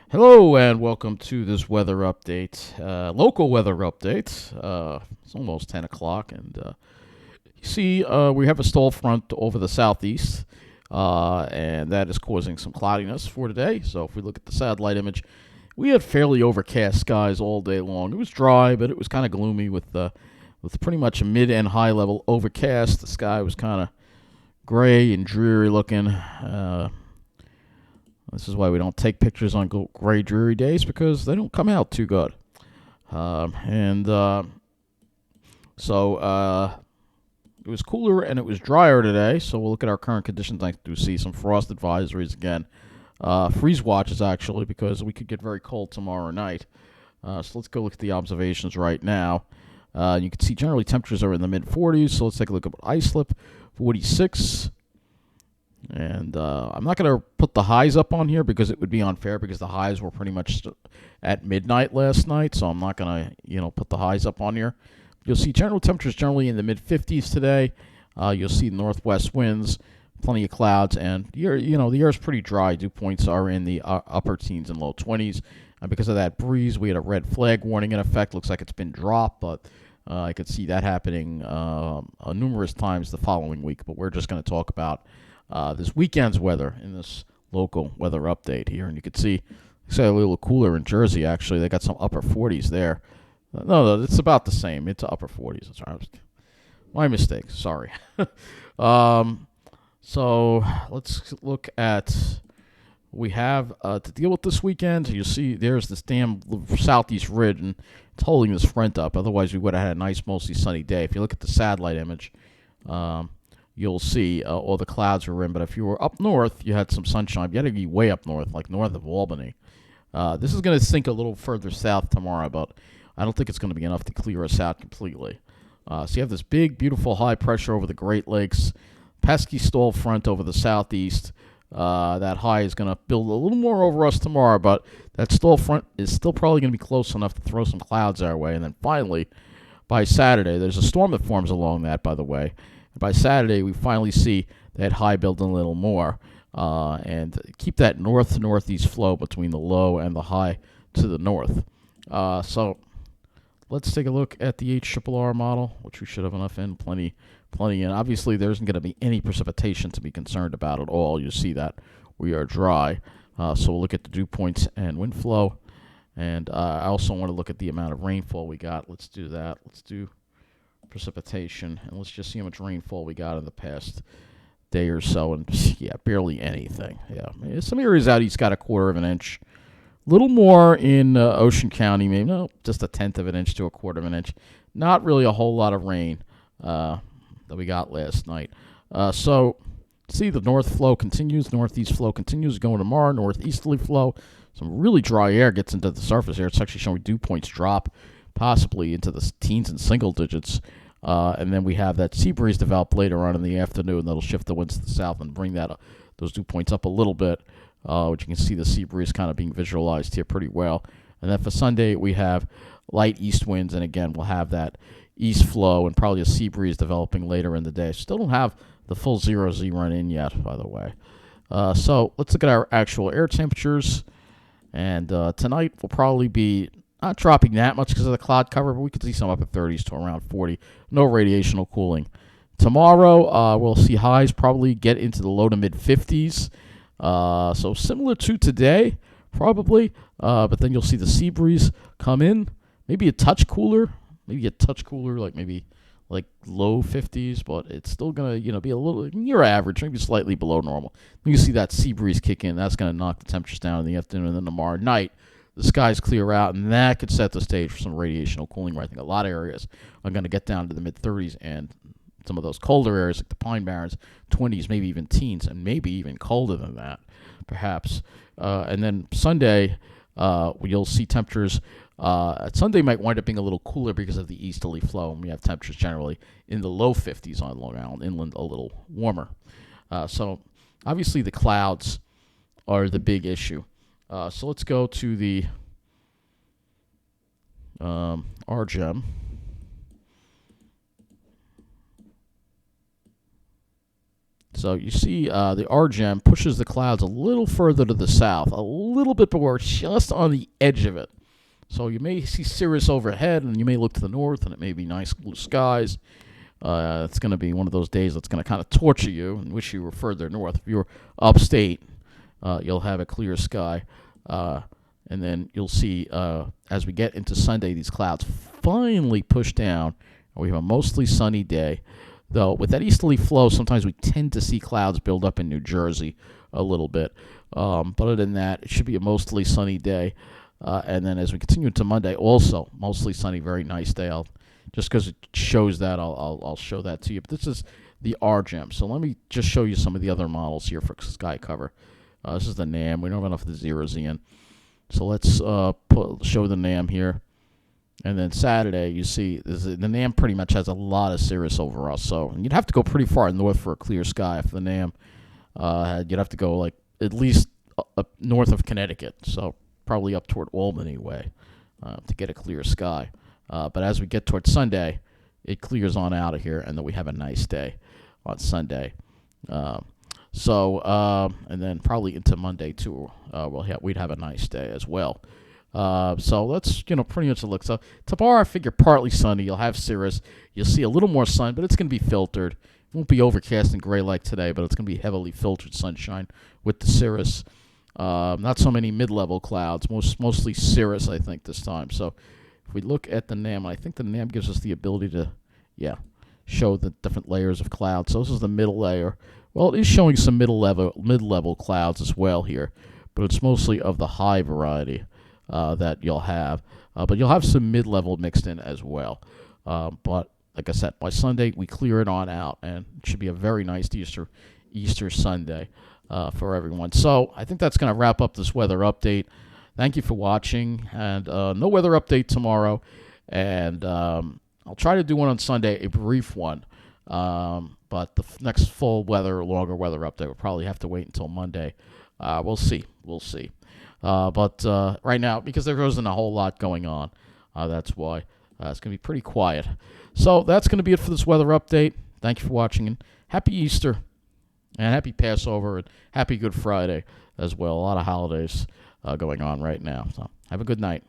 Hello and welcome to this weather update, local weather update. It's almost 10 o'clock, and you see we have a stall front over the southeast, and that is causing some cloudiness for today. So if we look at the satellite image, we had fairly overcast skies all day long. It was dry, but it was kind of gloomy with pretty much a mid and high level overcast. The sky was kind of gray and dreary looking. This is why we don't take pictures on gray, dreary days because they don't come out too good. And so it was cooler and it was drier today. So we'll look at our current conditions. I do see some frost advisories again. Freeze watches, actually, because we could get very cold tomorrow night. So let's go look at the observations right now. You can see generally temperatures are in the mid 40s. So let's take a look at Islip, 46. And I'm not going to put the highs up on here because it would be unfair because the highs were pretty much at midnight last night. So I'm not going to, put the highs up on here. You'll see general temperatures generally in the mid 50s today. You'll see northwest winds, plenty of clouds, and the air is pretty dry. Dew points are in the upper teens and low 20s. And because of that breeze, we had a red flag warning in effect. Looks like it's been dropped, but I could see that happening numerous times the following week. But we're just going to talk about this weekend's weather in this local weather update here. And you can see it's a little cooler in Jersey, actually. They got some upper 40s there. No, it's about the same. It's upper 40s. That's right. My mistake. Sorry. So let's look at what we have to deal with this weekend. You see there's this damn southeast ridge, and it's holding this front up. Otherwise, we would have had a nice, mostly sunny day. If you look at the satellite image, you'll see all the clouds were in. But if you were up north, you had some sunshine. You had to be way up north, like north of Albany. This is going to sink a little further south tomorrow, but I don't think it's going to be enough to clear us out completely. So you have this big, beautiful high pressure over the Great Lakes, pesky stall front over the southeast. That high is going to build a little more over us tomorrow, but that stall front is still probably going to be close enough to throw some clouds our way. And then finally, by Saturday, there's a storm that forms along that, by the way. By Saturday, we finally see that high building a little more and keep that north to northeast flow between the low and the high to the north. So let's take a look at the HRRR model, which we should have enough in, plenty in. Obviously, there isn't going to be any precipitation to be concerned about at all. You see that we are dry. So we'll look at the dew points and wind flow. And I also want to look at the amount of rainfall we got. Let's do that. Let's do precipitation, and let's just see how much rainfall we got in the past day or so. And yeah, barely anything. Yeah, some areas out east got a quarter of an inch, a little more in Ocean County, maybe just a tenth of an inch to a quarter of an inch. Not really a whole lot of rain that we got last night. So see, the north flow continues, northeast flow continues going tomorrow, northeasterly flow. Some really dry air gets into the surface air. It's actually showing dew points drop possibly into the teens and single digits. And then we have that sea breeze develop later on in the afternoon that'll shift the winds to the south and bring those dew points up a little bit, which you can see the sea breeze kind of being visualized here pretty well. And then for Sunday, we have light east winds, and again, we'll have that east flow and probably a sea breeze developing later in the day. Still don't have the full 0Z run in yet, by the way. So let's look at our actual air temperatures. And tonight will probably be not dropping that much because of the cloud cover, but we could see some up at 30s to around 40. No radiational cooling. Tomorrow, we'll see highs probably get into the low to mid 50s. So similar to today, probably. But then you'll see the sea breeze come in. Maybe a touch cooler. Like low 50s, but it's still going to, be a little near average, maybe slightly below normal. You can see that sea breeze kick in. That's going to knock the temperatures down in the afternoon. And then tomorrow night, the skies clear out, and that could set the stage for some radiational cooling, where I think a lot of areas are going to get down to the mid-30s, and some of those colder areas like the Pine Barrens, 20s, maybe even teens, and maybe even colder than that, perhaps. And then Sunday, you'll see temperatures. Sunday might wind up being a little cooler because of the easterly flow, and we have temperatures generally in the low 50s on Long Island, inland a little warmer. So obviously the clouds are the big issue. So let's go to the RGEM. So you see the RGM pushes the clouds a little further to the south, a little bit, but we're just on the edge of it. So you may see cirrus overhead, and you may look to the north, and it may be nice blue skies. It's going to be one of those days that's going to kind of torture you and wish you were further north. If you're upstate, you'll have a clear sky. And then you'll see as we get into Sunday, these clouds finally push down. We have a mostly sunny day. Though with that easterly flow, sometimes we tend to see clouds build up in New Jersey a little bit. But other than that, it should be a mostly sunny day. And then as we continue into Monday, also mostly sunny, very nice day. Just because it shows that, I'll show that to you. But this is the RGEM. So let me just show you some of the other models here for sky cover. This is the NAM. We don't have enough of the zeros in. So let's show the NAM here. And then Saturday, you see, the NAM pretty much has a lot of cirrus over us. So you'd have to go pretty far north for a clear sky for the NAM. You'd have to go like at least up north of Connecticut. So probably up toward Albany way to get a clear sky. But as we get towards Sunday, it clears on out of here, and then we have a nice day on Sunday. And then probably into Monday too. We'd have a nice day as well. So that's pretty much a look. So tomorrow I figure partly sunny. You'll have cirrus. You'll see a little more sun, but it's going to be filtered. It won't be overcast and gray like today, but it's going to be heavily filtered sunshine with the cirrus. Not so many mid-level clouds. Mostly cirrus, I think, this time. So if we look at the NAM, I think the NAM gives us the ability to, show the different layers of clouds. So this is the middle layer. Well, it is showing some mid-level clouds as well here, but it's mostly of the high variety that you'll have. But you'll have some mid-level mixed in as well. But like I said, by Sunday we clear it on out, and it should be a very nice Easter Sunday for everyone. So I think that's going to wrap up this weather update. Thank you for watching, and no weather update tomorrow. And I'll try to do one on Sunday, a brief one. But the next full longer weather update, we'll probably have to wait until Monday. We'll see. But right now, because there isn't a whole lot going on, that's why it's going to be pretty quiet. So that's going to be it for this weather update. Thank you for watching, and happy Easter, and happy Passover, and happy Good Friday as well. A lot of holidays going on right now. So have a good night.